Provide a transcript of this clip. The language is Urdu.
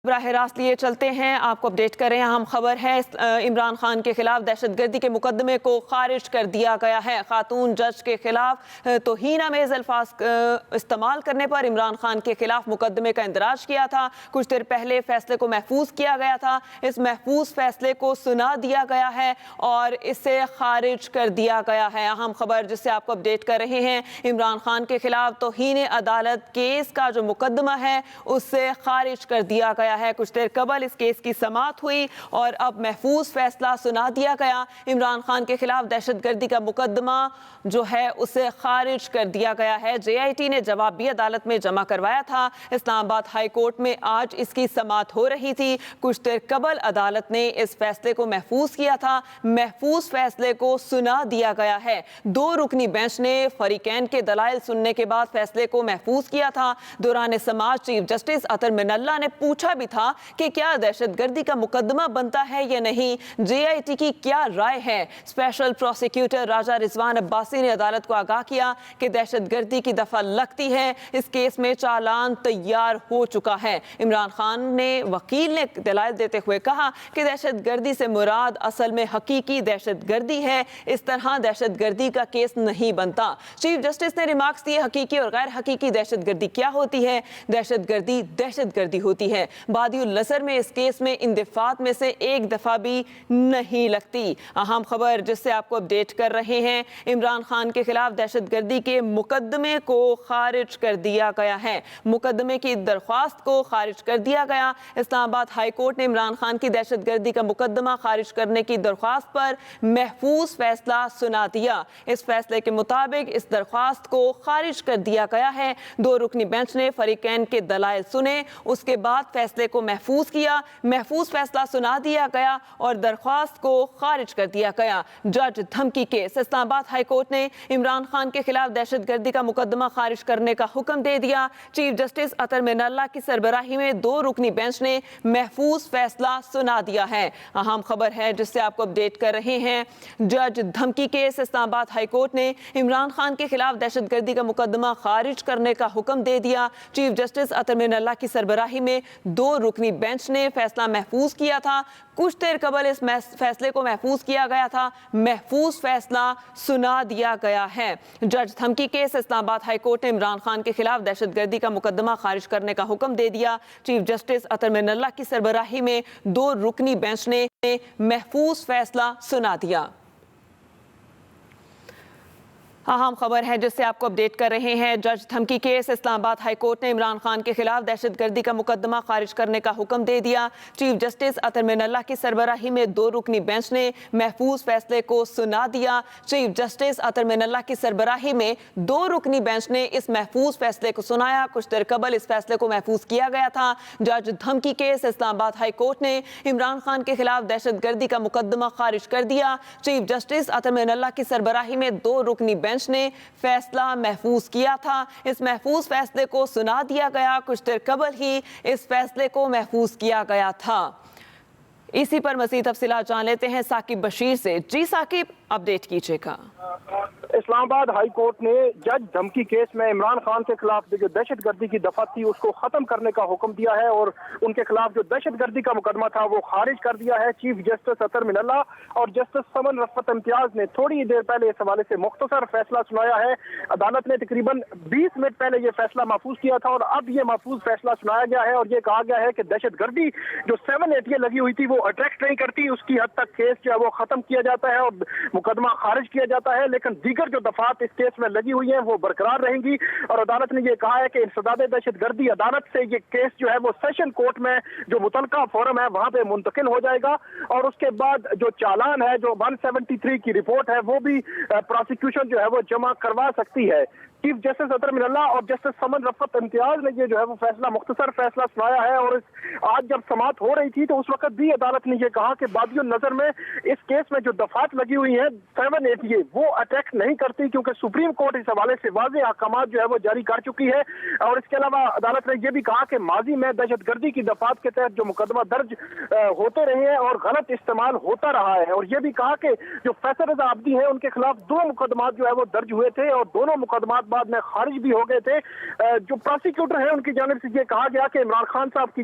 براہ راست لیے چلتے ہیں، آپ کو اپڈیٹ کر رہے ہیں۔ اہم خبر ہے عمران خان کے خلاف دہشت گردی کے مقدمے کو خارج کر دیا گیا ہے۔ خاتون جج کے خلاف توہین آمیز الفاظ استعمال کرنے پر عمران خان کے خلاف مقدمے کا اندراج کیا تھا۔ کچھ دیر پہلے فیصلے کو محفوظ کیا گیا تھا۔ اس محفوظ فیصلے کو سنا دیا گیا ہے اور اسے خارج کر دیا گیا ہے۔ اہم خبر جس سے آپ کو اپڈیٹ کر رہے ہیں، عمران خان کے خلاف توہین عدالت کیس کا جو مقدمہ ہے اس سے خارج کر دیا گیا ہے۔ کچھ دیر قبل اس کیس کی سماعت ہوئی اور اب محفوظ فیصلہ سنا دیا گیا۔ عمران خان کے خلاف دہشت گردی کا مقدمہ جو ہے اسے خارج کر دیا گیا ہے۔ JIT نے جواب بھی عدالت میں جمع کروایا تھا۔ اسلام آباد ہائی کورٹ میں آج اس کی سماعت ہو رہی تھی۔ کچھ دیر قبل عدالت نے اس فیصلے کو محفوظ کیا تھا۔ محفوظ فیصلے کو سنا دیا گیا ہے۔ 2 رکنی بینچ نے فریقین کے دلائل سننے کے بعد فیصلے کو محفوظ کیا تھا۔ دوران سماعت چیف جسٹس اطہر من اللہ نے پوچھا بھی تھا کہ کیا دہشت گردی کا مقدمہ بنتا ہے یا نہیں، JIT کی کیا رائے ہے۔ اسپیشل پروسیکیوٹر راجہ رضوان عباسی نے عدالت کو آگاہ کیا کہ دہشت گردی کی دفعہ لگتی ہے، اس کیس میں چالان تیار ہو چکا ہے۔ عمران خان نے وکیل نے دلائل دیتے ہوئے کہا کہ دہشت گردی سے مراد اصل میں حقیقی دہشت گردی ہے، اس طرح دہشت گردی کا کیس نہیں بنتا۔ چیف جسٹس نے ریمارکس دیے، حقیقی اور غیر حقیقی دہشت گردی کیا ہوتی ہے؟ دہشت گردی ہوتی ہے۔ بادی النظر میں اس کیس میں ان دفعات میں سے ایک دفعہ بھی نہیں لگتی۔ اہم خبر جس سے آپ کو اپڈیٹ کر رہے ہیں، عمران خان کے خلاف دہشت گردی کے مقدمے کو خارج کر دیا گیا ہے۔ مقدمے کی درخواست کو خارج کر دیا گیا۔ اسلام آباد ہائی کورٹ نے عمران خان کی دہشت گردی کا مقدمہ خارج کرنے کی درخواست پر محفوظ فیصلہ سنا دیا۔ اس فیصلے کے مطابق اس درخواست کو خارج کر دیا گیا ہے۔ 2 رکنی بینچ نے فریقین کے دلائل سنے، اس کے بعد فیصلے کو محفوظ کیا، محفوظ فیصلہ سنا دیا گیا اور درخواست کو خارج کر دیا گیا۔ جج دھمکی کیس، اسلام آباد ہائی کورٹ نے عمران خان کے خلاف دہشت گردی کا مقدمہ خارج کرنے کا حکم دے دیا۔ چیف جسٹس اطہر من اللہ کی سربراہی میں 2 رکنی بینچ نے محفوظ فیصلہ سنا دیا ہے۔ اہم خبر ہے جس سے آپ کو اپڈیٹ کر رہے ہیں، جج دھمکی کیس، اسلام آباد ہائی کورٹ نے عمران خان کے خلاف دہشت گردی کا مقدمہ خارج کرنے کا حکم دے دیا۔ چیف جسٹس اطہر من اللہ کی سربراہی میں 2 رکنی بینچ نے فیصلہ محفوظ کیا تھا۔ کچھ دیر قبل اس فیصلے کو محفوظ کیا گیا تھا۔ محفوظ فیصلہ سنا دیا گیا ہے۔ جج دھمکی کیس، اسلام آباد ہائی کورٹ نے عمران خان کے خلاف دہشت گردی کا مقدمہ خارج کرنے کا حکم دے دیا۔ چیف جسٹس اطہر من اللہ کی سربراہی میں 2 رکنی بینچ نے محفوظ فیصلہ سنا دیا۔ اہم خبر ہے جس سے آپ کو اپڈیٹ کر رہے ہیں، جج دھمکی کیس، اسلام آباد ہائی کورٹ نے عمران خان کے خلاف دہشت گردی کا مقدمہ خارج کرنے کا حکم دے دیا۔ چیف جسٹس اطہر من اللہ کی سربراہی میں 2 رکنی بینچ نے محفوظ فیصلے کو سنا دیا۔ چیف جسٹس اطہر من اللہ کی سربراہی میں 2 رکنی بینچ نے اس محفوظ فیصلے کو سنایا۔ کچھ دیر قبل اس فیصلے کو محفوظ کیا گیا تھا۔ جج دھمکی کیس، اسلام آباد ہائی کورٹ نے عمران خان کے خلاف دہشت گردی کا مقدمہ خارج کر دیا۔ چیف جسٹس اطہر من اللہ کی سربراہی میں 2 رکنی بینچ نے فیصلہ محفوظ کیا تھا۔ اس محفوظ فیصلے کو سنا دیا گیا۔ کچھ دیر قبل ہی اس فیصلے کو محفوظ کیا گیا تھا۔ اسی پر مزید تفصیلات جان لیتے ہیں ثاقب بشیر سے۔ جی ثاقب، اپڈیٹ کیجیے گا۔ اسلام آباد ہائی کورٹ نے جج دھمکی کیس میں عمران خان کے خلاف جو دہشت گردی کی دفعہ تھی اس کو ختم کرنے کا حکم دیا ہے اور ان کے خلاف جو دہشت گردی کا مقدمہ تھا وہ خارج کر دیا ہے۔ چیف جسٹس اطہر من اللہ اور جسٹس سمن رفعت امتیاز نے تھوڑی دیر پہلے اس حوالے سے مختصر فیصلہ سنایا ہے۔ عدالت نے تقریباً 20 منٹ پہلے یہ فیصلہ محفوظ کیا تھا اور اب یہ محفوظ فیصلہ سنایا گیا ہے اور یہ کہا گیا ہے کہ دہشت گردی جو 780 لگی ہوئی تھی وہ اٹریکٹ نہیں کرتی، اس کی حد تک کیس جو ہے وہ ختم کیا جاتا ہے اور مقدمہ خارج کیا جاتا ہے، لیکن دیگر جو دفعات اس کیس میں لگی ہوئی ہیں وہ برقرار رہیں گی۔ اور عدالت نے یہ کہا ہے کہ انسداد دہشت گردی عدالت سے یہ کیس جو ہے وہ سیشن کورٹ میں جو متعلقہ فورم ہے وہاں پہ منتقل ہو جائے گا اور اس کے بعد جو چالان ہے، جو 173 کی رپورٹ ہے، وہ بھی پروسیکیوشن جو ہے وہ جمع کروا سکتی ہے۔ چیف جسٹس اطہر من اللہ اور جسٹس سمن رفعت امتیاز نے یہ جو ہے وہ فیصلہ مختصر فیصلہ سنایا ہے اور آج جب سماعت ہو رہی تھی تو اس وقت بھی عدالت نے یہ کہا کہ بادی النظر میں اس کیس میں جو دفعات لگی ہوئی ہیں 780 وہ اٹیک نہیں کرتی کیونکہ سپریم کورٹ اس حوالے سے واضح احکامات جو ہے وہ جاری کر چکی ہے۔ اور اس کے علاوہ عدالت نے یہ بھی کہا کہ ماضی میں دہشت گردی کی دفعات کے تحت جو مقدمہ درج ہوتے رہے ہیں اور غلط استعمال ہوتا رہا ہے، اور یہ بھی کہا کہ جو فیصل رضا عابدی ہیں ان کے خلاف 2 مقدمات جو ہے وہ درج ہوئے تھے اور دونوں مقدمات بعد میں خارج بھی ہو گئے تھے۔ جو پروسیکیوٹر ہیں ان کی جانب سے یہ کہا گیا کہ عمران خان صاحب کی